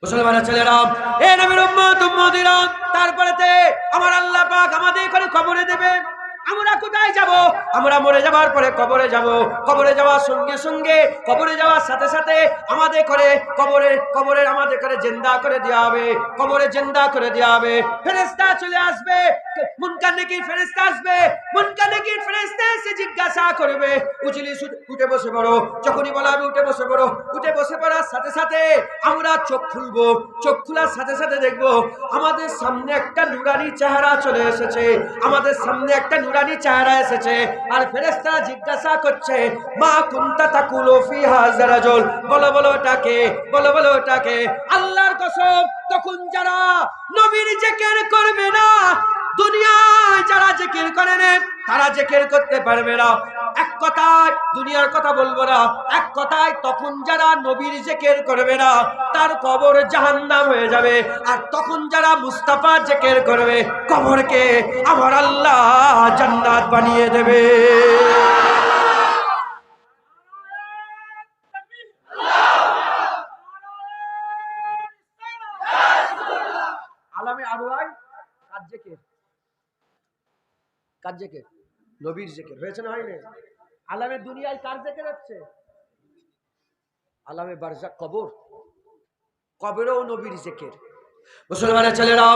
মুসলমানের ছেলেরা, এ নবীর উম্মত উম্মতিরা, তারপরেতে আমার আল্লাহ পাক আমাদের এখানে কবরে দেবে। আমরা কোথায় যাব? আমরা মরে যাবার পরে কবরে যাব। কবরে যাওয়ার সঙ্গে সঙ্গে, কবরে যাওয়ার সাথে সাথে আমাদের করে কবরে আমাদের করে জিন্দা করে দেওয়া হবে। কবরে জিন্দা করে দেওয়া হবে। ফেরেশতা চলে আসবে, মুনকার নেকির ফেরেশতা আসবে। মুনকার নেকির ফেরেশতা এসে জিজ্ঞাসা করবে, উঠে বসে পড়ো। যখনই বলা হবে উঠে বসে পড়ো, উঠে বসে পড়ার সাথে সাথে আমরা চোখ খুলবো। চোখ খোলার সাথে সাথে দেখবো আমাদের সামনে একটা নুরানি চেহারা চলে এসেছে। আমাদের সামনে একটা নুরানি চেহারা এসেছে। আর ফেরেশতারা জিজ্ঞাসা করছে, মা কুনতা তাকুলু ফি হাযা রাজুল, বলো বলো ওটাকে, বলো বলো ওটাকে। আল্লাহর কসম, তখন যারা নবীর জিকির করবে না, দুনিয়ায় যারা জিকির করে না, তারা জিকির করতে পারবে না। এক কথায় দুনিয়ার কথা বলবো না, এক কথায় তখন যারা নবীর জিকির করবে না, তার কবর জাহান্নাম হয়ে যাবে। আর তখন যারা মুস্তাফার জিকির করবে, কবরকে আমার আল্লাহ জান্নাত বানিয়ে দেবে। আলামে আরওয়াহ কার জিকির? কার জিকির? নবীর জিকির হয়েছে না হয়নি? আলামে দুনিয়ায় কার জিকির হচ্ছে? আলামে বারজাক কবর, কবরেও নবীর জিকির। মুসলমানের ছেলেরা,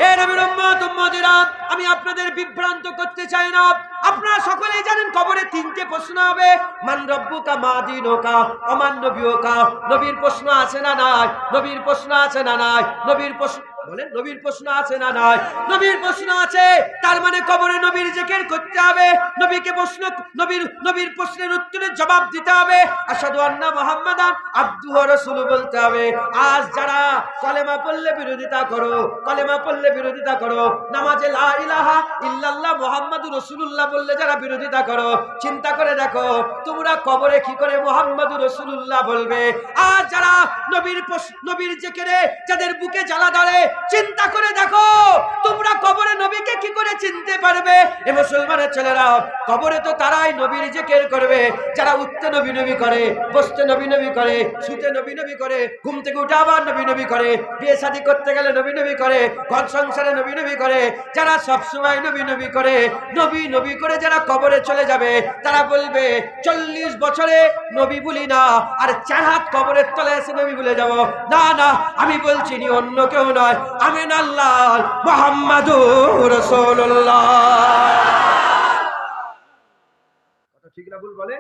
এ নবীর উম্মত উম্মতিরা, আমি আপনাদের বিভ্রান্ত করতে চাই না। আপনারা সকলেই জানেন কবরে তিনটে প্রশ্ন হবে। মান রব্বুকা মা দীনুকা ওমান নবিয়ুকা। নবীর প্রশ্ন আছে না নাই? নবীর প্রশ্ন আছে না নাই? নবীর প্রশ্ন বলেন, নবীর প্রশ্ন আছে না নাই? নবীর প্রশ্ন আছে। তার মানে কবরে নবীর জিকির করতে হবে। নবীকে প্রশ্ন, নবীর প্রশ্নের উত্তরের জবাব দিতে হবে। আশহাদু আন্না মুহাম্মাদান আবদুহু ওয়া রাসূলুহু বলতে হবে। আজ যারা কলেমা পড়লে বিরোধিতা করো, কলেমা পড়লে বিরোধিতা করো, নামাজে লা ইলাহা ইল্লাল্লাহ মুহাম্মাদুর রাসূলুল্লাহ বললে যারা বিরোধিতা করো, চিন্তা করে দেখো তোমরা কবরে কি করে মুহাম্মাদুর রাসূলুল্লাহ বলবে? আজ যারা নবীর জিকিরে যাদের বুকে জ্বালা ধরে, চিন্তা করে দেখো তোমরা কবরে নবীকে কি করে চিনতে পারবে? এ মুসলমানের ছেলেরা, কবরে তো তারাই নবীর জিকির করবে যারা উঠতে নবী নবী করে, বসতে নবী নবী করে, শুতে নবী নবী করে, ঘুম থেকে উঠে আবার নবী নবী করে, বিয়ে শাদী করতে গেলে নবী নবী করে, ঘর সংসারে নবী নবী করে। যারা সবসময় নবী নবী করে, নবী নবী করে যারা কবরে চলে যাবে, তারা বলবে 40 বছরে নবী বলি না, আর 4 হাত কবরের তলে এসে নবী বলে যাব। না না, আমি বলছি নি, অন্য কেউ নয়, আমিন আল্লাহ মুহাম্মাদুর রাসূলুল্লাহ। কথা ঠিক না ভুল বলে?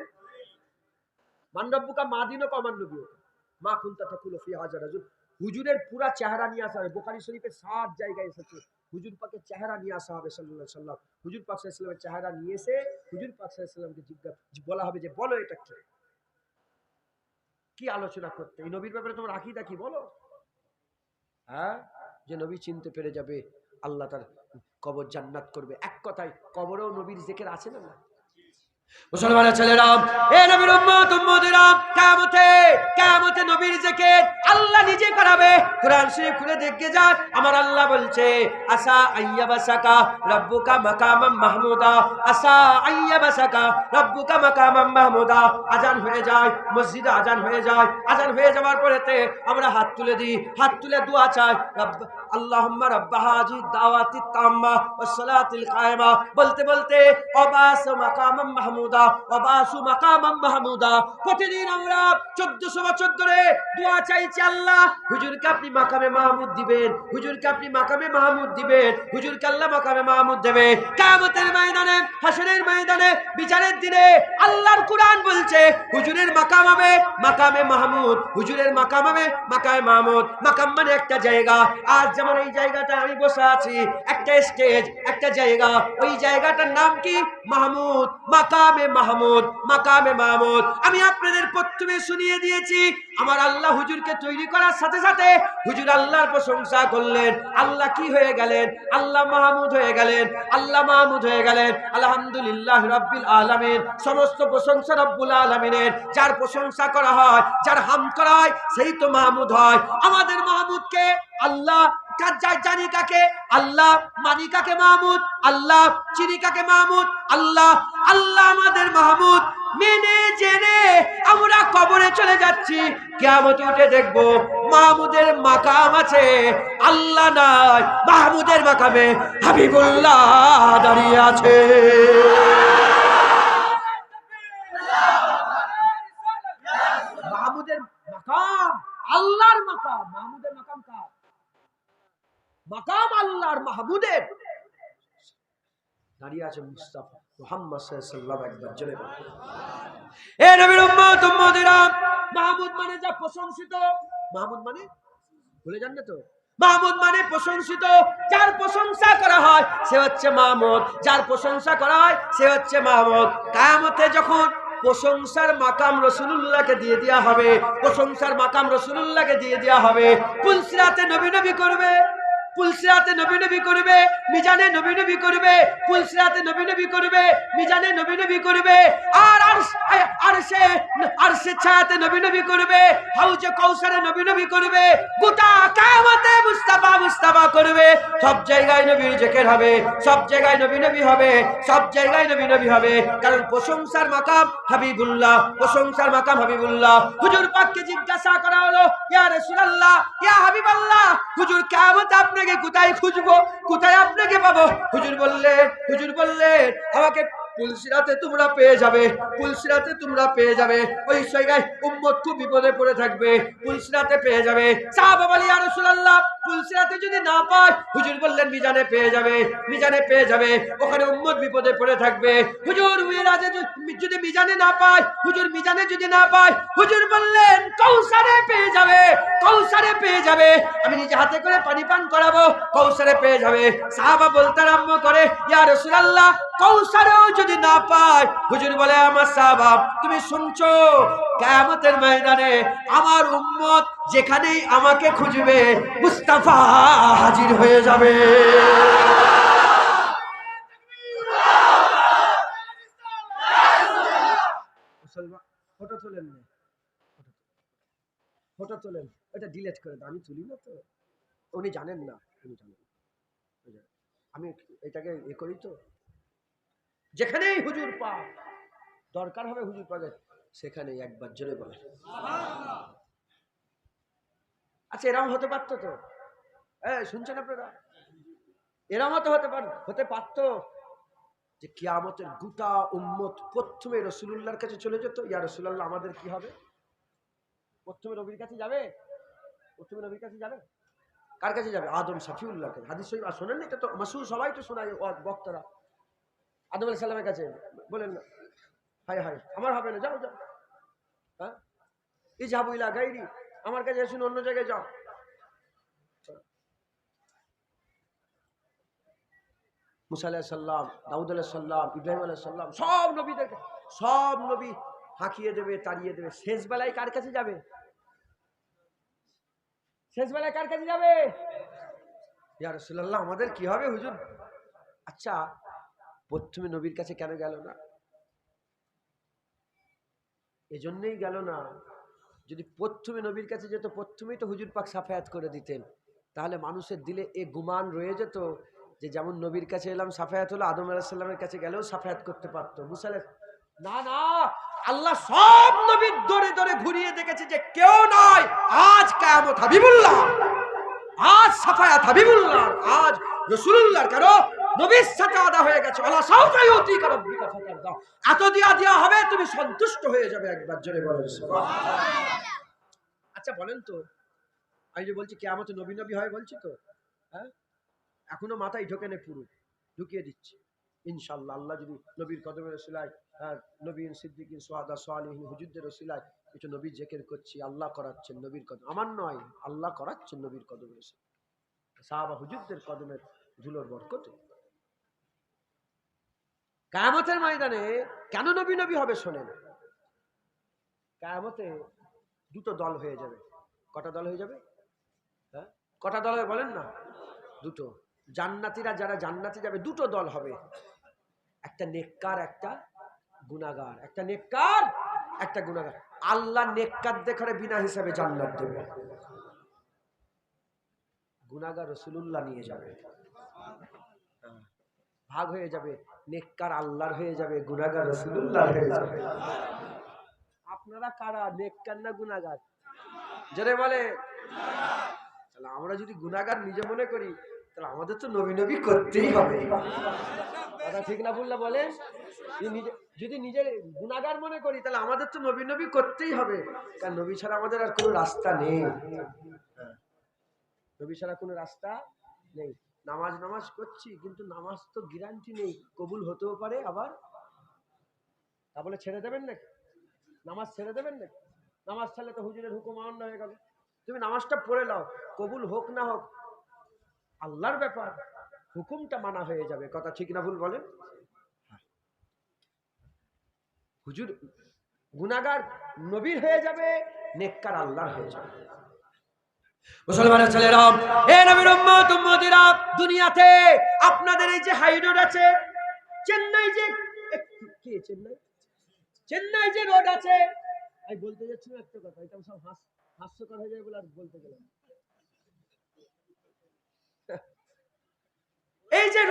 মান রব্বুকা মা দীনুকা ওমান নবিয়ুকা মা কুনতা তাকুলু ফি হাযা রাজুল। হুজুরের পুরা চেহারা নিয়ে আসা হবে। বুখারী শরীফের 7 জায়গায় এসেছে হুজুর পাকের চেহারা নিয়ে আসা হবে সাল্লাল্লাহু আলাইহি সাল্লাম। হুজুর পাক সাল্লাল্লাহু আলাইহি সাল্লামের চেহারা নিয়ে এসে হুজুর পাক সাল্লাল্লাহু আলাইহি সাল্লামকে জিজ্ঞাসা বলা হবে যে বলো এটা কি? কি আলোচনা করতে? এই নবীর ব্যাপারে তোমার আকীদা কি বলো? হ্যাঁ, যে নবী চিনতে পেরে যাবে, আল্লাহ তার কবর জান্নাত করবে। এক কথায় কবরেও নবীর জিকির আছে না না? মুসলমানের ছেলেরা, এ নবীর উম্মত উম্মতিরা, কিয়ামতে নবীর জিকির আল্লাহ নিজে করাবে। কুরআন শরীফ খুলে দেখে যান, আমার আল্লাহ বলছে আসা আইয়াবাসাকা রাব্বুকা মাকামাম মাহমুদা, আসা আইয়াবাসাকা রাব্বুকা মাকামাম মাহমুদা। আজান হয়ে যায়, মসজিদে আজান হয়ে যায়। আজান হয়ে যাওয়ার পরেতে আমরা হাত তুলে দিই, হাত তুলে দোয়া চাই, আল্লাহুম্মা রাব্বা হাযিহি দাওয়াতি তাম্মা ওয়াস সালাতিল কায়েমা। বলতে বলতে অবাস মাকামাম মাহমুদা, অবাসু মাকামাম মাহমুদা। প্রতিদিন আমরা 1400 বছর ধরে দোয়া চাইছি, আল্লাহ হুজুরকে আপনি মাকামে মাহমুদ দিবেন, হুজুরকে আপনি মাকামে মাহমুদ দিবেন, হুজুরকে আল্লাহ মাকামে মাহমুদ দেবে। কিয়ামতের ময়দানে, হাসরের ময়দানে, বিচারের দিনে আল্লাহর কুরআন বলছে হুজুরের মাকাম হবে মাকামে মাহমুদ, হুজুরের মাকাম হবে মাকামে মাহমুদ। মাকাম মানে একটা জায়গা। আজ যেমন এই জায়গাটা আমি বসে আছি, একটা স্টেজ, একটা জায়গা, ওই জায়গাটার নাম কি? মাহমুদ, মাকামে মাহমুদ, মাকামে মাহমুদ। আমি আপনাদের প্রথমে শুনিয়ে দিয়েছি, আমার আল্লাহ হুজুরকে তৈরি করার সাথে সাথে হুজুর আল্লাহর প্রশংসা করলেন। আল্লাহ কি হয়ে গেলেন? আল্লাহ মাহমুদ হয়ে গেলেন, আল্লাহ মাহমুদ হয়ে গেলেন। আলহামদুলিল্লাহ রাব্বিল আলামিন, সমস্ত প্রশংসা রব্বুল আলামিনের। যার প্রশংসা করা হয়, যার হামদ করা হয়, সেই তো মাহমুদ হয়। আমাদের মাহমুদকে আল্লাহ জানি কাকে? আল্লাহ। মানি কাকে? মাহমুদ। আল্লাহ। চিনি কাকে? মাহমুদ। আল্লাহ। আল্লাহ আমাদের মাহমুদ। মেনে জেনে আমরা কবরে চলে যাচ্ছি, কিয়ামতে উঠে দেখবো মাহমুদের মাকাম আছে, আল্লাহ নাই, মাহমুদের মাকামে হাবিবুল্লাহ দাঁড়িয়ে আছে। মাহমুদের মাকাম আল্লাহর মাকাম, মাহমুদের মাকাম কার? মাকাম আল্লাহর, মাহমুদের দাঁড়িয়ে আছে মুস্তাফা মুহাম্মদ সাল্লাল্লাহু আলাইহি ওয়াসাল্লাম। একবার জোরে বলুন এ নবীর উম্মত উম্মতিরা, মাহমুদ মানে যা প্রশংসিত, মাহমুদ মানে ভুলে যান না তো, মাহমুদ মানে প্রশংসিত, যার প্রশংসা করা হয় সে হচ্ছে মাহমুদ, যার প্রশংসা করা হয় সে হচ্ছে মাহমুদ। কিয়ামতে যখন প্রশংসার মাকাম রাসূলুল্লাহকে দিয়ে দেয়া হবে, প্রশংসার মাকাম রাসূলুল্লাহকে দিয়ে দেয়া হবে, পুলসিরাতে নবী নবী করবে, পুলসিরাতে নবী নবী করবে, মিজানে নবী নবী করবে, পুলসিরাতে নবী নবী করবে, মিজানে নবী নবী করবে, আর আরশে ছায়াতে নবী নবী করবে, হাউজে কাউসারে নবী নবী করবে, গোটা কিয়ামতে মুস্তাফা মুস্তাফা করবে। সব জায়গায় নবীর জিকির হবে, সব জায়গায় নবী নবী হবে, সব জায়গায় নবী নবী হবে, কারণ প্রশংসার মাকাম হাবিবুল্লাহ, প্রশংসার মাকাম হাবিবুল্লাহ। হুজুর পাককে জিজ্ঞাসা করা হলো, ইয়া রাসূলুল্লাহ, ইয়া হাবিবাল্লাহ, হুজুর কিয়ামতে আপনাকে কোথায় খুঁজবো, কোথায় আপনাকে পাবো? হুজুর বললেন আমাকে পুলসিরাতে তোমরা পেয়ে যাবে, পুলসিরাতে তোমরা পেয়ে যাবে, ওই জায়গায় উম্মত খুব বিপদে পড়ে থাকবে, পুলসিরাতে পেয়ে যাবে। সাহাবা বলে, ইয়া রাসূলুল্লাহ, পুলসিরাতে যদি না পায়, হুজুর বললেন মিজানে পেয়ে যাবে, মিজানে পেয়ে যাবে, ওখানে উম্মত বিপদে পড়ে থাকবে। হুজুর মিরাজে যদি মিজানে না পায়, হুজুর মিজানে যদি না পায়, হুজুর বললেন কাউসারে পেয়ে যাবে, কাউসারে পেয়ে যাবে, আমি নিজে হাতে করে পানি পান করাবো, কাউসারে পেয়ে যাবে। সাহাবা বলতে আরম্ভ করে, ইয়া রাসূলুল্লাহ, কাউসারেও যদি না পায়, হুজুর বলে, আমার সাহাবা তুমি শুনছো, কিয়ামতের ময়দানে আমার উম্মত যেখানেই আমাকে খুঁজবে, মুস্তাফা হাজির হয়ে যাবে। ফটো তোলেন না, ফটো তোলেন, এটা ডিলিট করে দাও, আমি তুলি না তো, উনি জানেন না, উনি জানেন, আমি এটাকে এ করি তো, যেখানেই হুজুর পা দরকার হবে হুজুর পাবে, সেখানেই একবার জোরে বলে। আচ্ছা এরকম হতে পারতো তো, শুনছেন আপনারা, এরকম তো হতে পারতো যে কিয়ামতের গোটা উম্মত প্রথমে রাসূলুল্লাহর কাছে চলে যেত, ইয়া রাসূলুল্লাহ আমাদের কি হবে? প্রথমে নবীর কাছে যাবে, প্রথমে নবীর কাছে যাবে, কার কাছে যাবে? আদম সাফিউল্লাহর কাছে। হাদিস শরীফ শোনেন, এটা তো মাসুর, সবাই তো শোনায় বক্তারা, আদম আলাইহিস সালামের কাছে বলেন না, হায় হায় আমার হবে না, যাও যাও, হ্যাঁ ইযহাবু ইলা গায়রি, আমার কাছে এসে অন্য জায়গায় যাও। মুসা আলাইহিস সালাম, দাউদ আলাইহিস সালাম, ইব্রাহিম আলাইহিস সালাম, সব নবীদেরকে, সব নবী হাঁকিয়ে দেবে, তাড়িয়ে দেবে, শেষ বেলায় কার কাছে যাবে? শেষ বেলায় কার কাছে যাবে? ইয়া রাসূলুল্লাহ আমাদের কি হবে হুজুর? আচ্ছা প্রথমে নবীর কাছে কেন গেল না? এজন্যই গেল না, যদি প্রথমে নবীর কাছে যেত, প্রথমেই তো হুজুর পাক সাফায়াত করে দিতেন, তাহলে মানুষের দিলে এ গুমান রয়ে যেত যে যেমন নবীর কাছে এলাম সাফায়াত হলো, আদম আলাইহিস সালামের কাছে গেলেও সাফায়াত করতে পারতো। মুসা আলাইহিস, না না, আল্লাহ সব নবীর দরে দরে ঘুরিয়ে দেখেছে যে কেউ নয়, আজ কিয়ামত হাবিবুল্লাহ, আজ সাফায়াত হাবিবুল্লাহ, আজ রাসূলুল্লাহর কারো নবীর সাথে আদা হয়ে গেছে। আল্লাহ সাউফা ইউতিকা রাব্বুকা ফাতারদা, এত দেয়া হবে তুমি সন্তুষ্ট হয়ে যাবে। একবার জোরে বলেন সুবহানাল্লাহ। আচ্ছা বলেন তো, আমি যে বলছি কিয়ামতে নবী নবী হয় বলছি তো, হ্যাঁ এখনো মাথায় ঢোকে না, পুরো ঢুকিয়ে দিচ্ছি ইনশাআল্লাহ। আল্লাহ যদি নবীর কদমের ওসিলায়, নবীন সিদ্দিকিন সুহাদা সালিহিন হুজুরদের ওসিলায় কিছু নবীর জিকির করছি, আল্লাহ করাচ্ছেন নবীর কদম, আমার নয়, আল্লাহ করাচ্ছেন নবীর কদমের ওসিলায়, সাহাবা হুজুরদের কদমের ধুলোর বরকতে। কিয়ামতের ময়দানে কেন নবী নবী হবে শোনেন, কিয়ামতে দুটো দল হয়ে যাবে। কটা দল হয়ে যাবে? হ্যাঁ কটা দল হবে বলেন না? দুটো। জান্নাতীরা যারা জান্নাতে যাবে দুটো দল হবে, একটা নেককার, একটা গুনাহগার, একটা নেককার, একটা গুনাহগার। আল্লাহ নেককারদের করে বিনা হিসাবে জান্নাত দেবে, গুনাহগার রাসূলুল্লাহ নিয়ে যাবে। ভাগ হয়ে যাবে, নেককার আল্লাহর হয়ে যাবে, গুনাহগার রাসূলুল্লাহ হয়ে যাবে। আপনারা কারা, নেককার না গুনাহগার? যারা বলে তাহলে আমরা যদি গুনাহগার নিজে মনে করি তাহলে আমাদের তো নবী নবী করতেই হবে। কথা ঠিক না বললে বলেন? যদি নিজের গুনাহগার মনে করি তাহলে আমাদের তো নবী নবী করতেই হবে, কারণ নবী ছাড়া আমাদের আর কোনো রাস্তা নেই। নবী ছাড়া কোনো রাস্তা নেই। নামাজ করছি কিন্তু নামাজ তো গ্যারান্টি নেই, কবুল হতেও পারে আবার। তা বলে ছেড়ে দেবেন নাকি? নামাজ ছেড়ে দেবেন নাকি? নামাজ ছাড়লে তো হুজুরের হুকুম অমান্য হয়ে গেল। তুমি নামাজটা পড়ে নাও, কবুল হোক না হোক আল্লাহর ব্যাপার, হুকুমটা মানা হয়ে যাবে। কথা ঠিক না ভুল বলেন? হুজুর গুনাহগার নবীর হয়ে যাবে, নেককার আল্লাহর হয়ে যাবে। মুসলমানের ছেলেরা, এ নবীর উম্মত উম্মতিরা, দুনিয়াতে আপনাদের এই যে হাই রোড আছে, চেন্নাই যে কি চেন্নাই যে রোড আছে, আমি বলতে যাচ্ছিলাম একটা কথা, এটা সব হাস্যকর হয়ে যায় বলে আর বলতে গেলাম। এই যে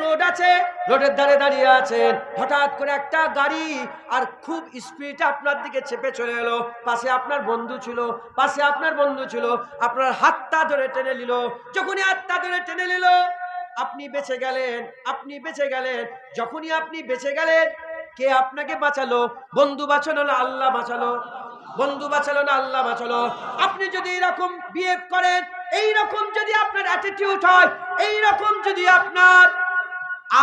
রোড আছে, রোডের ধারে দাঁড়িয়ে আছেন, হঠাৎ করে একটা গাড়ি আর খুব স্পিডে আপনার দিকে চেপে চলে এলো। পাশে আপনার বন্ধু ছিল, আপনার হাতটা ধরে টেনে নিল। যখনই হাতটা ধরে টেনে নিল আপনি বেঁচে গেলেন। যখনই আপনি বেঁচে গেলেন, কে আপনাকে বাঁচালো? বন্ধু বাঁচালো না আল্লাহ বাঁচালো? আল্লাহ বাঁচালো। আপনি যদি এরকম বিহেভ করেন, এইরকম যদি আপনার অ্যাটিটিউড হয়, এইরকম যদি আপনার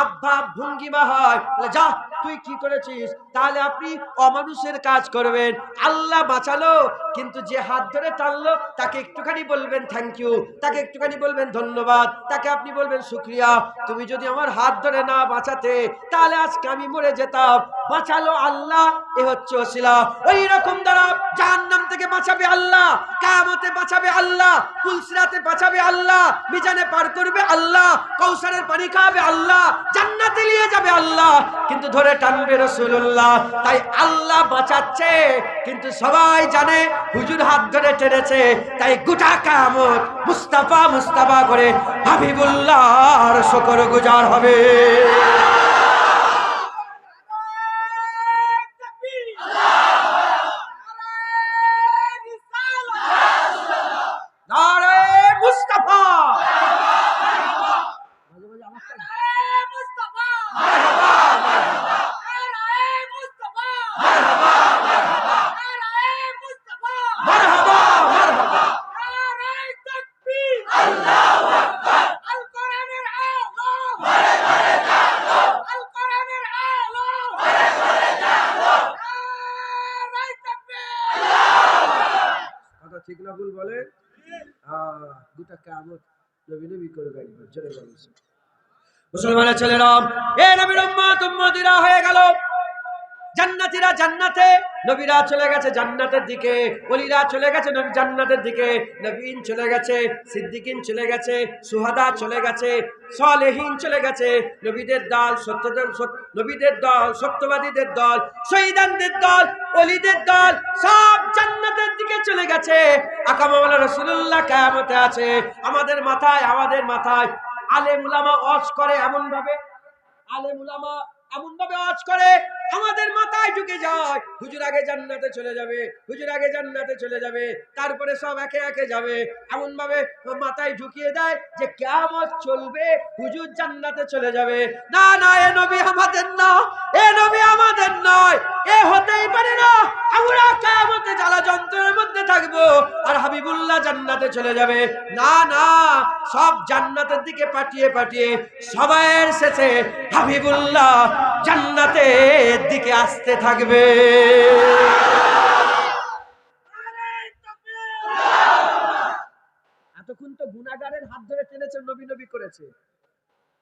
আভাব ভঙ্গিমা হয়, যা তুই কি করেছিস, তাহলে আপনি অমানুষের কাজ করবেন। আল্লাহ বাঁচালো, কিন্তু যে হাত ধরে টানলো তাকে একটুখানি বলবেন থ্যাংক ইউ, তাকে একটুখানি বলবেন ধন্যবাদ, তাকে আপনি বলবেন শুকরিয়া। তুমি যদি আমার হাত ধরে না বাঁচাতে তাহলে আজকে আমি মরে যেতাম। বাঁচালো আল্লাহ, এ হচ্ছে ওসিলা। ওই রকম দ্বারা জাহান্নাম থেকে বাঁচাবে আল্লাহ, কিয়ামতে বাঁচাবে আল্লাহ, পুলসিরাতে বাঁচাবে আল্লাহ, মিজানে পার করবে আল্লাহ, কাউসারের পানি খাওয়াবে আল্লাহ, জান্নাতে নিয়ে যাবে আল্লাহ, কিন্তু ধরে টানবে রাসূলুল্লাহ। তাই আল্লাহ বাঁচাচ্ছে, কিন্তু সবাই জানে হুজুর হাত ধরে টেনেছে, তাই গোটা কিয়ামত মুস্তাফা করে হাবিবুল্লাহর শুকরগুজার হবে। ঠিক না ভুল বলে? গোটা কিয়ামত নবী নবী করবে একবার, জোরে বলেন। মুসলমানের ছেলেরা, এ নবীর উম্মত উম্মতিরা হয়ে গেল জান্নাতীরা জান্নাতে, নবীরা চলে গেছে জান্নাতের দিকে, ওলিরা চলে গেছে জান্নাতের দিকে, নবীন চলে গেছে, সিদ্দিকিন চলে গেছে, সুহাদা চলে গেছে, সালেহীন চলে গেছে, নবীদের দল, সত্যবাদীদের দল, শহীদানদের দল, ওলিদের দল সব জান্নাতের দিকে চলে গেছে। আকা মাওলানা রাসূলুল্লাহ কিয়ামতে আছে। আমাদের মাথায় আলেম উলামা ওয়াজ করে এমন ভাবে ওয়াজ করে আমাদের মাথায় ঢুকে যায়, হুজুর আগে জান্নাতে চলে যাবে, তারপরে সব একে একে যাবে। এমন ভাবে মাথায় ঢুকিয়ে দেয় যে কিয়ামত চলবে, হুজুর জান্নাতে চলে যাবে। না না, এ নবী আমাদের নয়, এ হতেই পারে না। আমরা কিয়ামতে জ্বালা যন্ত্রণার মধ্যে থাকবো আর হাবিবুল্লাহ জান্নাতে চলে যাবে। না না, সব জান্নাতের দিকে পাঠিয়ে সবার শেষে হাবিবুল্লাহ জান্নাতের দিকে আসতে থাকবে। এতক্ষণ তো গুনাহগারের হাত ধরে টেনেছে, নবী নবী করেছে।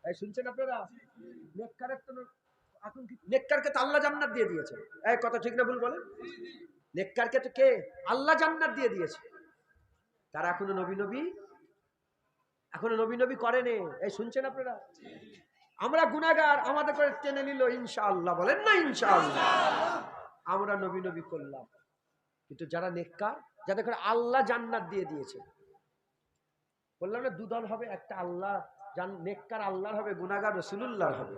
এই শুনছেন আপনারা? নেককারকে তো আল্লাহ জান্নাত দিয়ে দিয়েছে। এই কথা ঠিক না ভুল বলেন? নেককারকে তো কে? আল্লাহ জান্নাত দিয়ে দিয়েছে। তারা এখনো নবী নবী করেনি। এই শুনছেন আপনারা? আমরা গুনাহগার, আমাদের করে টেনে নিল ইনশাআল্লাহ, বলেন না ইনশাআল্লাহ। আমরা নবী করলাম, কিন্তু যারা নেককার, যাদের করে আল্লাহ জান্নাত দিয়ে দিয়েছে, বললাম না দুদল হবে, একটা আল্লাহ নেককার আল্লাহর হবে, গুনাহগার রাসূলুল্লাহর হবে।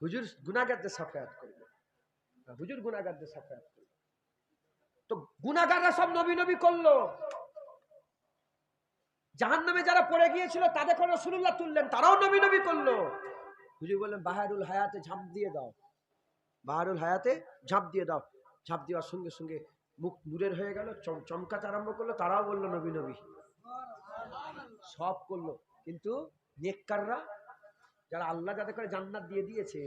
হুজুর গুনাহগারদের সাফায়াত করবে, হুজুর গুনাহগারদের সাফায়াত করবে। তো গুনাহগাররা সব নবী নবী করলো, জাহান্নামে যারা পড়ে গিয়েছিল তাদেরকে রাসূলুল্লাহ তুললেন, তারাও নবী নবী করলো। হুজুর বললেন বাহারুল হায়াতে ঝাঁপ দিয়ে দাও, বাহারুল হায়াতে ঝাঁপ দিয়ে দাও। ঝাঁপ দেওয়ার সঙ্গে সঙ্গে মুখ নূরের হয়ে গেল, চমকাতে আরম্ভ করলো, তারাও বললো নবী নবী, সব করলো। কিন্তু নেককাররা, যারা আল্লাহ যাদের করে জান্নাত দিয়ে দিয়েছে,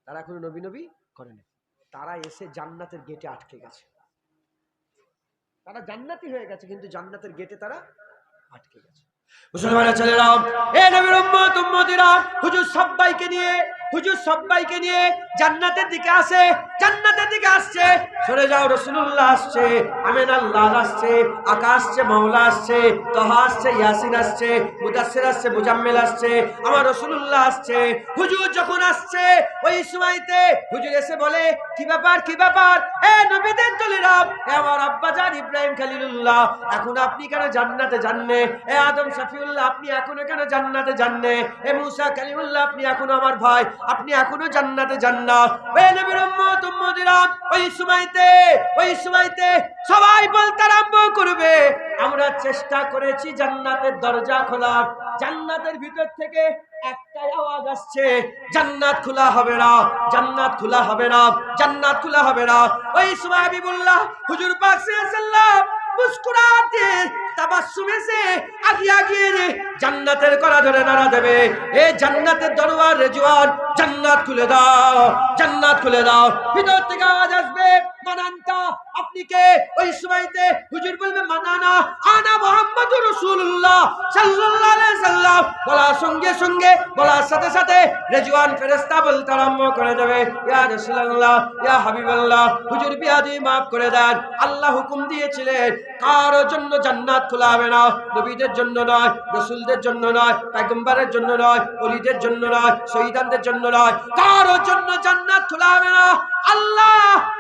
তারা এখনো নবী নবী করে না। তারা এসে জান্নাতের গেটে আটকে গেছে। তারা জান্নাতি হয়ে গেছে, কিন্তু জান্নাতের গেটে তারা আটকে গেছে। মুসলমানের ছেলেরা, এ নবীর উম্মত উম্মতিরা, হুজুর সবাইকে নিয়ে জান্নাতের দিকে আসে, জান্নাতের দিকে আসছে। সরে যাও, রাসূলুল্লাহ আসছে, আমিন আল্লাহ আসছে, আকাশ আসছে, মাওলা আসছে, তাহা আসছে, ইয়াসিন আসছে, মুদাসসির আসছে, মুজাম্মিল আসছে, আমার রাসূলুল্লাহ আসছে। হুজুর যখন আসছে ওই সময়তে হুজুর এসে বলে, কি ব্যাপার কি ব্যাপার, এ নবীদের দলেরা, এ আমার আব্বাজান ইব্রাহিম খলিলুল্লাহ, এখন আপনি কেন জান্নাতে যাননে? এ আদম শফিউল্লাহ, আপনি এখনো কেন জান্নাতে যাননে? এ মুসা কালিমুল্লাহ, আপনি এখনো আমার ভাই, আপনি এখনো জান্নাতে যান না? ওই নবীর উম্মত উম্মতিরা, ওই সময়তে সবাই বলতে আরম্ভ করবে, আমরা চেষ্টা করেছি জান্নাতের দরজা খোলার, জান্নাতের ভিতর থেকে একটাই আওয়াজ আসছে, জান্নাত খোলা হবে না, জান্নাত খোলা হবে না, জান্নাত খোলা হবে না। ওই সময় হাবিবুল্লাহ হুজুর পাক সাল্লাল্লাহু আলাইহি ওয়াসাল্লাম মুস্কুরাতে তাবাসসুমে সে আগিয়ে জান্নাতের কড়া ধরে নাড়া দেবে, এ জান্নাতের দরওয়ার রেজওয়ান, জান্নাত খুলে দাও, জান্নাত খুলে দাও। ভিতর থেকে আওয়াজ আসবে, মানান্তা, আপনি কে? ওই সময়তে হুজুর বলবে, মানানা, আনা মুহাম্মাদুর রাসূলুল্লাহ সাল্লাল্লাহু আলাইহি ওয়াসাল্লাম। বলার সঙ্গে সঙ্গে, বলার সাথে সাথে রেজওয়ান ফেরেশতা বলতে আরম্ভ করে দেবে, ইয়া রাসূলুল্লাহ, ইয়া হাবিবাল্লাহ, হুজুর বিয়াদি মাফ করে দেন। আল্লাহ হুকুম দিয়েছিলেন কারোর জন্য জান্নাত খোলা হবে না, নবীদের জন্য নয়, রাসূলদের জন্য নয়, পয়গম্বরের জন্য নয়, ওলিদের জন্য নয়, শহীদানদের জন্য নয়, কারোর জন্য জান্নাত খোলা হবে না। আল্লাহ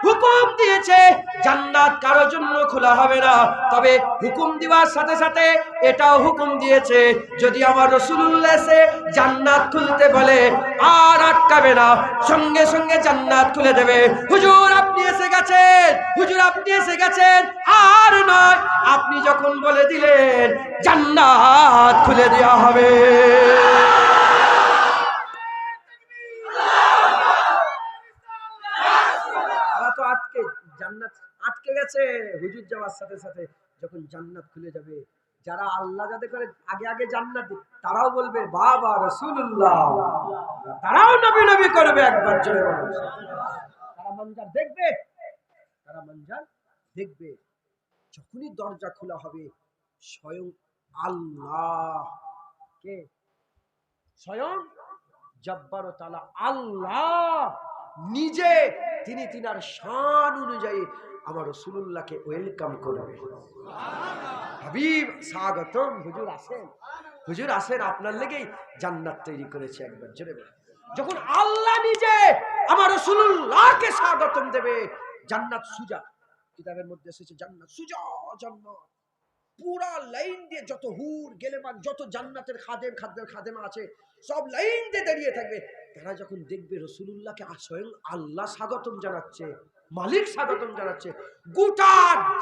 হুকুম দিয়েছে জান্নাত কারোর জন্য খোলা হবে না। তবে হুকুম দেওয়ার সাথে সাথে এটাও হুকুম দিয়েছে, যদি আমার রাসূলুল্লাহ এসে জান্নাত খুলতে বলে আর আটকাবে না, সঙ্গে সঙ্গে জান্নাত খুলে দেবে। হুজুর আপনি এসে গেছেন, হুজুর আপনি এসে গেছেন, আর নয়, আপনি যখন বলে দিলেন জান্নাত খুলে দেওয়া হবে। তো জান্নাত আটকে গেছে, হুজুর যাওয়ার সাথে সাথে যখন জান্নাত খুলে যাবে, যারা আল্লাহ যাদের করে আগে আগে জান্নাত, তারাও বলবে বাবা রাসূলুল্লাহ, তারাও নবী নবী করবে। একবার জোরে বলুন, তারা মঞ্জার দেখবে, তারা মঞ্জার দেখবে। যখনই দরজা খোলা হবে, স্বয়ং আল্লাহ, কে? স্বয়ং জব্বার ও তাআলা আল্লাহ নিজে, তিনি তিনার শান অনুযায়ী আমার রাসূলুল্লাহকে ওয়েলকাম করবে। হাবিব স্বাগতম, হুজুর আসেন, হুজুর আসেন, আপনার লেগেই জান্নাত তৈরি করেছে। একবার জোরে বলুন, যখন আল্লাহ নিজে আমার রাসূলুল্লাহকে স্বাগতম দেবে, জান্নাত সুজা, কিতাবের মধ্যে এসেছে জান্নাত সুজা, জান্নাত পুরা লাইন দিয়ে যত হুর গেলেমান, যত জান্নাতের খাদেমা আছে, সব লাইন দিয়ে দাঁড়িয়ে থাকবে। তারা যখন দেখবে রাসূলুল্লাহকে স্বয়ং আল্লাহ স্বাগতম জানাচ্ছে, মালিক স্বাগতম জানাচ্ছে, গোটা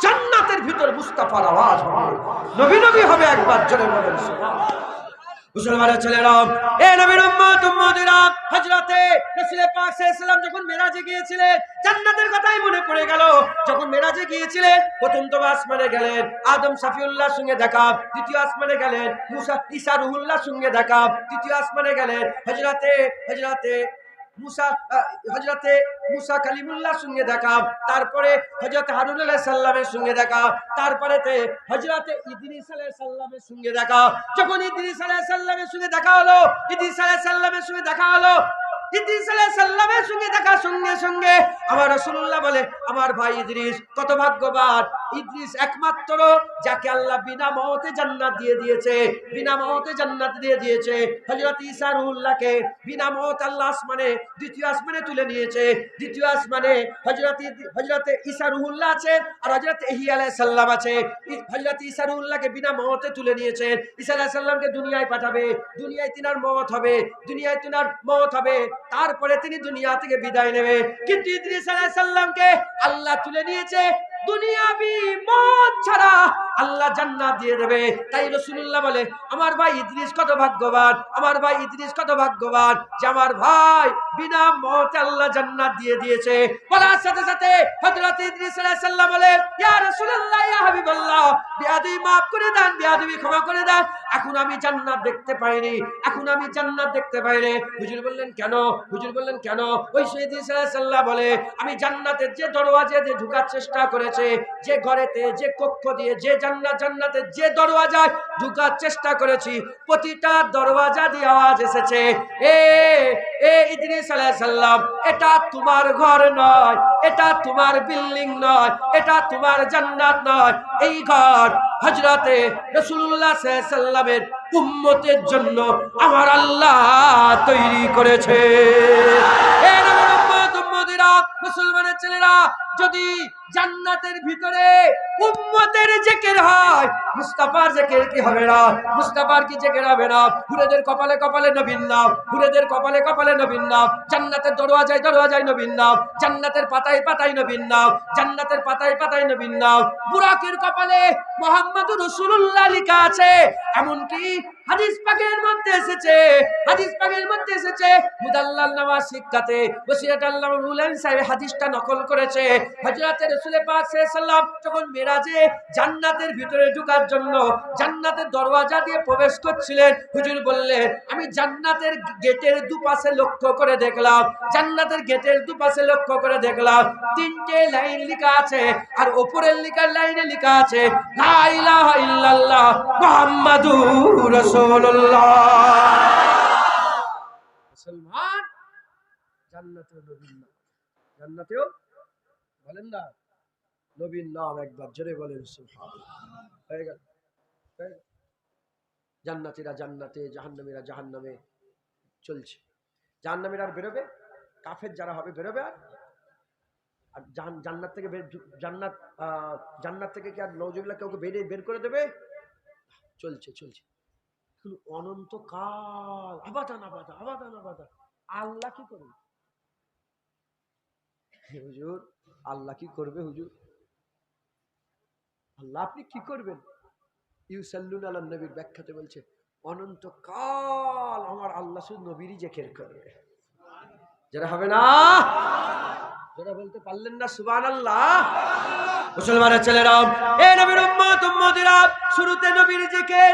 জান্নাতের ভিতর মুস্তাফার আওয়াজ হবে, নবী নবী হবে। একবার জোরে বলেন সুবহানাল্লাহ। মুসলমানের ছেলেরা, এ নবীর উম্মত উম্মতিরা, হযরতে রাসূল পাক সাল্লাল্লাহু আলাইহি ওয়াসাল্লাম যখন মেরাজে গিয়েছিলেন, জান্নাতের কথাই মনে পড়ে গেল। যখন মেরাজে গিয়েছিলেন, প্রথম তো আসমানে গেলেন, আদম শফিউল্লাহর সঙ্গে দেখা, দ্বিতীয় আসমানে গেলেন মুসা ঈসা রুহুল্লাহর সঙ্গে দেখা, তৃতীয় আসমানে গেলেন হযরতে মুসা কালিমুল্লাহর সঙ্গে দেখা, তারপরে হযরত হারুন আলাইহিস সালামের সঙ্গে দেখা, তারপরে হযরত ইদ্রিস আলাইহিস সালামের সঙ্গে দেখা। যখন ইদ্রিস আলাইহিস সালামের সঙ্গে দেখা হলো, ইদ্রিস আলাইহিস সালামের সঙ্গে দেখা হলো, ইদ্রিস আলাইহিস সালামের সঙ্গে দেখা সঙ্গে সঙ্গে আমার রাসূলুল্লাহ বলে, আমার ভাই ইদ্রিস কত ভাগ্যবান, ইদ্রিস একমাত্র যাকে আল্লাহ বিনা মওতে জান্নাত দিয়ে দিয়েছে, বিনা মওতে জান্নাত দিয়ে দিয়েছে। হযরত ঈসা রূহুল্লাহকে বিনা মওতে আল্লাহ আসমানে, দ্বিতীয় আসমানে তুলে নিয়েছে। দ্বিতীয় আসমানে হযরত ঈসা রূহুল্লাহ আছে আর হযরত ইহ্যা আলাইহিস সালাম আছে। হযরত ঈসা রূহুল্লাহকে বিনা মওতে তুলে নিয়েছে। ঈসা আলাইহিস সালামকে দুনিয়ায় পাঠাবে, দুনিয়ায় তিনার মওত হবে, দুনিয়ায় তিনার মওত হবে, তারপরে তিনি দুনিয়া থেকে বিদায় নেবে। কিন্তু ইদ্রিস আলাইহিস সালামকে আল্লাহ তুলে নিয়েছে দুনিয়াবি মওত ছাড়া আল্লাহ জান্নাত দিয়ে দেবে। তাই রাসূলুল্লাহ বলে আমার ভাই ইদ্রিস কত ভাগ্যবান, আমার ভাই ইদ্রিস কত ভাগ্যবান যে আমার ভাই বিনা মওতে আল্লাহ জান্নাত দিয়ে দিয়েছে। বলার সাথে সাথে হযরত ইদ্রিস আলাইহিস সালাম বলে ইয়া রাসূলুল্লাহ ইয়া হাবিবাল্লাহ, বিয়াদবি maaf করে দেন, বিয়াদবি ক্ষমা করে দেন, এখন আমি জান্নাত দেখতে পাইনি, এখন আমি জান্নাত দেখতে পাইনি। হুজুর বললেন কেন? হুজুর বললেন কেন? ওই ইদ্রিস আলাইহিস সালাম বলে আমি জান্নাতের যে দরওয়াজা দিয়ে ঢোকার চেষ্টা করেছে, যে ঘরেতে, যে কক্ষ দিয়ে, যে জান্নাতের যে দরওয়াজায় ঢোকার চেষ্টা করেছি, প্রতিটা দরওয়াজা দিয়ে আওয়াজ এসেছে এ ইদ্রিস আলাইহিস সালাম, এটা তোমার ঘর নয়, এটা তোমার বিল্ডিং নয়, এটা তোমার জান্নাত নয়, এই ঘর হযরতে রাসূলুল্লাহ সাল্লাল্লাহু আলাইহি সাল্লামের উম্মতের জন্য আমার আল্লাহ তৈরি করেছে। এ নবীর উম্মত, উম্মতিরা, মুসলমানের ছেলেরা, যদি জান্নাতের ভিতরে উম্মতের জিকির হয়, মুস্তাফার জিকির কি হবে না? মুস্তাফার কি জিকির হবে না? হুরেদের কপালে কপালে নবীর নাম, হুরেদের কপালে কপালে নবীর নাম, জান্নাতের দরওয়াজায় দরওয়াজায় নবীর নাম, জান্নাতের পাতায় পাতায় নবীর নাম, জান্নাতের পাতায় পাতায় নবীর নাম, বুরাকের কপালে মুহাম্মদুর রাসূলুল্লাহ লেখা আছে। এমনকি হাদিস পাকের মধ্যে এসেছে, হাদিস পাকের মধ্যে এসেছে, মুদাল্লাল নামাজ শিক্ষাতে বসিরাত আল্লাহ রুলান সাহেব হাদিসটা নকল করেছে। হযরত রাসূল পাক সাল্লাল্লাহু আলাইহি ওয়াসাল্লাম যখন মিরাজে জান্নাতের ভিতরে ঢোকার জন্য জান্নাতের দরওয়াজা দিয়ে প্রবেশ করছিলেন, হুজুর বললেন আমি জান্নাতের গেটের দুপাশে লক্ষ্য করে দেখলাম, জান্নাতের গেটের দুপাশে লক্ষ্য করে দেখলাম তিনটে লাইন লেখা আছে, আর উপরের লাইনে লেখা আছে লা ইলাহা ইল্লাল্লাহ মুহাম্মাদুর রাসূলুল্লাহ। মুসলমান জান্নাতেও নবীর নাম, জান্নাতেও বলেন না নবীর নাম একবার জোরে বলেন সুবহানাল্লাহ। হয়ে গেল। জান্নাতীরা জান্নাতে, জাহান্নামীরা জাহান্নামে চলছে। জাহান্নামীরা আর বেরোবে, কাফের যারা হবে বেরোবে, আর জান্নাত থেকে জান্নাত থেকে কি আর নওজুবিল্লাহ কাউকে বের করে দেবে? চলছে চলছে অনন্তকাল, আবাদান আবাদান আবাদান আবাদান। আল্লাহ কি করবে হুজুর? আল্লাহ কি করবে হুজুর? আল্লাহ আপনি কি করবেন? ইউসাল্লুনা আলান নবীর ব্যাখ্যাতে বলছে অনন্তকাল আমার আল্লাহ শুধু নবীরই জিকির করবে। যারা হবে না, যারা বলতে পারলেন না সুবহানাল্লাহ। মুসলমানের ছেলেরা, এ নবীর উম্মত উম্মতিরা, শুরুতে নবীর জিকির,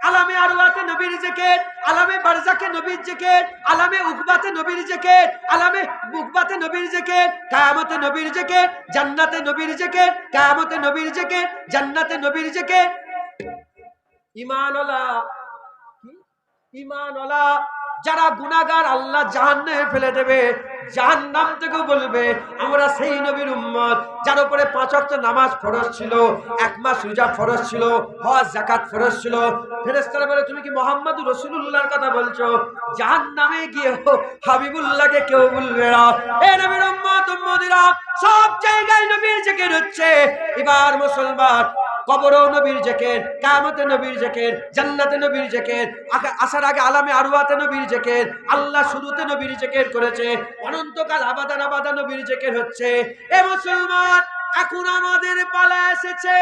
আলামে আরওয়াতে নবীর জিকির, আলামে বারজাকে নবীর জিকির, আলামে উকবাতে নবীর জিকির, আলামে উকবাতে নবীর জিকির, কিয়ামতে নবীর জিকির, জান্নাতে নবীর জিকির, কিয়ামতে নবীর জিকির, জান্নাতে নবীর জিকির। ঈমানওয়ালা যারা গুনাহগার আল্লাহ জাহান্নামে ফেলে দেবে, জাহান্নাম থেকে বলবে আমরা সেই নবীর উম্মত যার উপরে 5 ওয়াক্ত নামাজ ফরজ ছিল, 1 মাস রোজা ফরজ ছিল, হজ যাকাত ফরজ ছিল। ফেরেশতারা বলে তুমি কি মুহাম্মদুর রাসূলুল্লাহর কথা বলছো? জাহান্নামে গিয়ে হাবিবুল্লাহকে কেউ বলবে না। এ নবীর উম্মত উম্মতিরা, সব জায়গায় নবীর জিকির হচ্ছে। এবার মুসলমান কবরেও নবীর জিকির, কিয়ামতে নবীর জিকির, জান্নাতে নবীর জিকির, আসার আগে আলামে আরওয়াতে নবীর জিকির, আল্লাহ শুরুতে নবীর জিকির করেছে, অনন্তকাল আবাদান আবাদান নবীর জিকির হচ্ছে। এ মুসলমান, এখন আমাদের পালা এসেছে,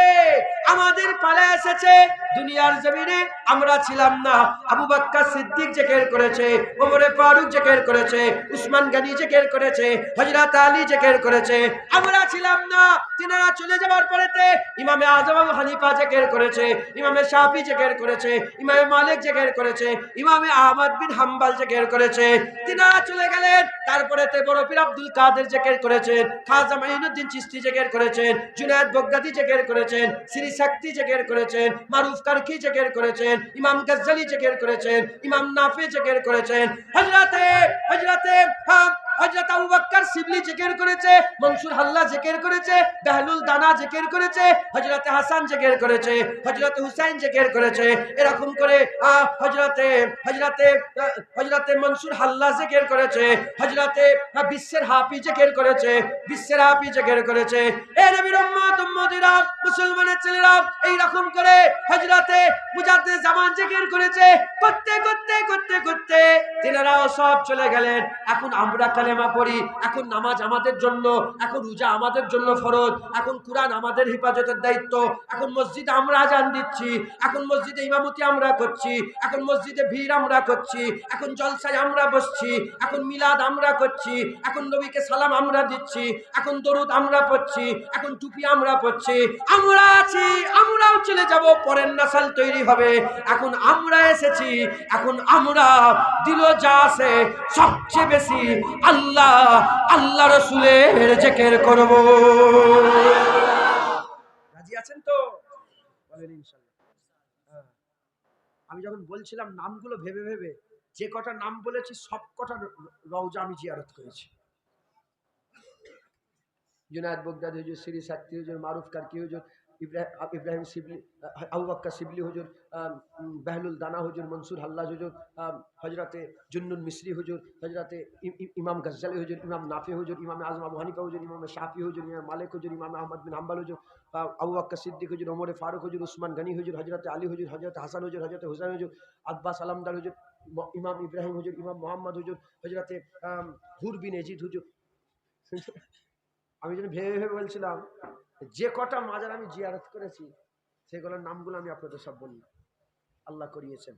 আমাদের পালা এসেছে। দুনিয়ার জমিনে আমরা ছিলাম না, আবু বকর সিদ্দিক জিকির করেছে, ওমর ফারুক জিকির করেছে, উসমান গনি জিকির করেছে, হযরত আলী জিকির করেছে। আমরা ছিলাম না, তিনারা চলে যাওয়ার পরেতে ইমামে আযম আবু হানিফা জিকির করেছে, ইমামে শাফি জিকির করেছে, ইমামে মালিক জিকির করেছে, ইমামে আহমদ বিন হাম্বল জিকির করেছে। তিনারা চলে গেলেন, তারপরেতে বড় পীর আব্দুল কাদের জিকির করেছেন, খাজা মাইনুদ্দিন চিশতি জিকির করেছেন, জুনায়েদ বগদাদি জিকির করেছেন, শ্রী শক্তি জিকির করেছেন, মারুফ কারকি জিকির করেছেন, ইমাম গজ্জালি জিকির করেছেন, ইমাম নাফি জিকির করেছেন, হযরতে হযরত আবু বকর শিবলি জিকির করেছে, মনসুর হাল্লা জিকির করেছে, বেহলুল দানা জিকির করেছে, হযরত হাসান জিকির করেছে, হযরত হুসাইন জিকির করেছে। এরকম করে হযরতে মনসুর হাল্লা জিকির করেছে, হযরতে বিশ্বের হাফি জিকির করেছে, বিশ্বের হাফি জিকির করেছে। এ নবীর উম্মত উম্মতিরা, মুসলমানের ছেলেরা, এই রকম করে হযরতে মুজাদ্দিদ জামান জিকির করেছে। করতে করতে করতে করতে তিনারাও সব চলে গেলেন। এখন আমরা কালেমা পড়ি, এখন নামাজ আমাদের জন্য, এখন রোজা আমাদের জন্য ফরজ, এখন কুরআন আমাদের হেফাজতের দায়িত্ব, এখন মসজিদে আমরা আযান দিচ্ছি, এখন মসজিদে ইমামতি আমরা করছি, এখন মসজিদে ভিড় আমরা করছি, এখন জলসায় আমরা বসছি, এখন মিলাদ আমরা করছি, এখন নবীকে সালাম আমরা দিচ্ছি, এখন দরুদ আমরা পড়ছি, এখন টুপি আমরা পড়ছি। আমরা আছি, আমরাও চলে যাব, পরের নাসাল তৈরি হবে। এখন আমরা এসেছি, এখন আমরা দিল যা আছে সবচেয়ে বেশি আল্লাহ আল্লাহ রাসূলের জিকির করব। রাজি আছেন তো? বলেন ইনশাআল্লাহ। আমি যখন বলছিলাম নামগুলো ভেবে ভেবে, যে কটা নাম বলেছি সব কটা রওজা আমি জিয়ারত করেছি। জুনায়েদ বগদাদি হুজুর, সিরি সাক্তি হুজুর, মারুফ কারকি হুজুর, ইব্রাহিম শিবলি, আবু বকর শিবলি হুজুর, বেহলুল দানা হুজুর, মনসুর হাল্লাজ হুজুর, হযরতে জুন্নুন মিসরি হুজুর, হযরতে ইমাম গজ্জালি হুজুর, ইমাম নাফি হুজুর, ইমাম আজম আবু হানিফা হুজুর, ইমাম শাফি হুজুর, ইমাম মালিক হুজুর, ইমাম আহমদ বিন হাম্বল হুজুর, আবু বকর সিদ্দিক হুজুর, ওমর ফারুক হুজুর, উসমান গনি হুজুর, হযরতে আলী হুজুর, হযরতে হাসান হুজুর, হযরতে হুসাইন হুজুর, আব্বাস আলমদার হুজুর, ইমাম ইব্রাহিম হুজুর, ইমাম মোহাম্মদ হুজুর, হযরতে হুর বিন এজিদ হুজুর। আমি যেন ভেবে ভেবে বলছিলাম, যে কটা মাজার আমি জিয়ারত করেছি সেগুলোর নামগুলো আমি আপনাদের সব বললাম। আল্লাহ করিয়েছেন,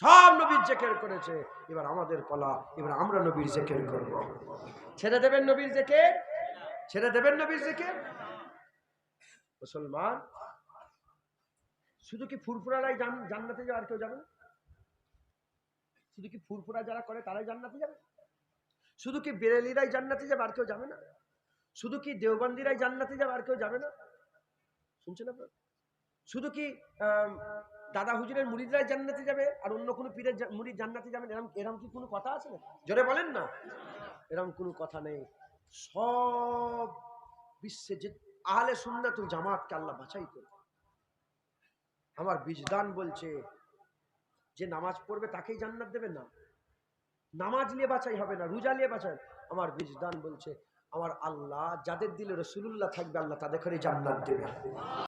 সব নবীর জিকির করেছে। এবার আমাদের পালা, এবার আমরা নবীর জিকির করব। ছেড়ে দেবেন নবীর জিকির? ছেড়ে দেবেন নবীর জিকির? মুসলমান শুধু কি ফুরফুরারাই জান্নাতে যাবে, আর কেউ যাবে না? শুধু কি ফুরফুরা যারা করে তারাই জান্নাতে যাবে? শুধু কি বেরেলিরাই জান্নাতে যাবে, আর কেউ যাবে না? শুধু কি দেওবন্দিরাই জান্নাতে যাবে, আর কেউ যাবে না? শুনছেন আপনারা? শুধু কি দাদা হুজুরের মুরিদরাই জান্নাতে যাবে, আর অন্য কোনো পীরের মুরিদ জান্নাতে যাবেন, এরকম কি কোনো কথা আছে? না, জোরে বলেন না। এরকম কোনো কথা নেই। সব বিশ্বে যে আহলে সুন্নাতুল জামাতকে আল্লাহ বাছাই করে। আমার বিজদান বলছে, যে নামাজ পড়বে তাকেই জান্নাত দেবে না, নামাজ নিয়ে বাছাই হবে না, রোজা নিয়ে বাছাই। আমার বিজদান বলছে, আমার আল্লাহ যাদের দিলে রাসূলুল্লাহ থাকবে, আল্লাহ তাদের করে জান্নাত দেবে।